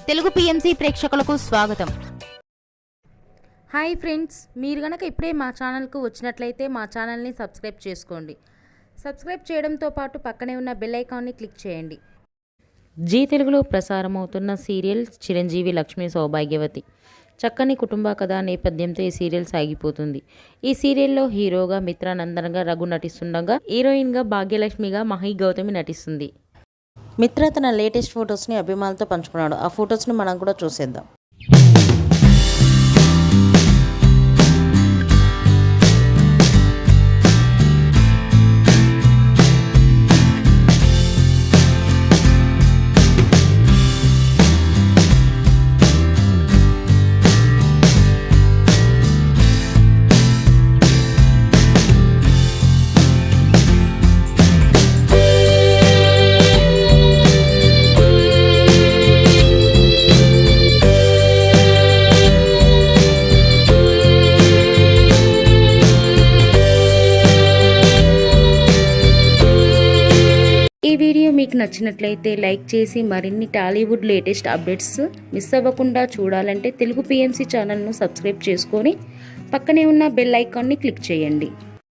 Telugu PMC ప్రేక్షకులకు స్వాగతం. Hi friends, మీరు గనక ఇప్పుడే మా ఛానల్కు వచ్చినట్లయితే మా ఛానల్ని సబ్స్క్రైబ్ చేసుకోండి. సబ్స్క్రైబ్ చేయడంతో పాటు పక్కనే ఉన్న బెల్ ఐకాన్ని క్లిక్ చేయండి. జీ తెలుగులో ప్రసారమవుతున్న సీరియల్ చిరంజీవి లక్ష్మీ సౌభాగ్యవతి. చక్కని కుటుంబ కథా నేపథ్యంతో ఈ సీరియల్ సాగిపోతుంది. ఈ సీరియల్లో హీరోగా మిత్రానందన్గా రఘు నటిస్తుండగా, హీరోయిన్గా భాగ్యలక్ష్మిగా మహి గౌతమి నటిస్తుంది. మిత్ర తన లేటెస్ట్ ఫొటోస్ని అభిమానులతో పంచుకున్నాడు. ఆ ఫొటోస్ని మనం కూడా చూసేద్దాం. ఈ వీడియో మీకు నచ్చినట్లయితే లైక్ చేసి మరిన్ని టాలీవుడ్ లేటెస్ట్ అప్డేట్స్ మిస్ అవ్వకుండా చూడాలంటే తెలుగు పిఎంసి ఛానల్ను సబ్స్క్రైబ్ చేసుకొని పక్కనే ఉన్న బెల్ ఐకాన్ని క్లిక్ చేయండి.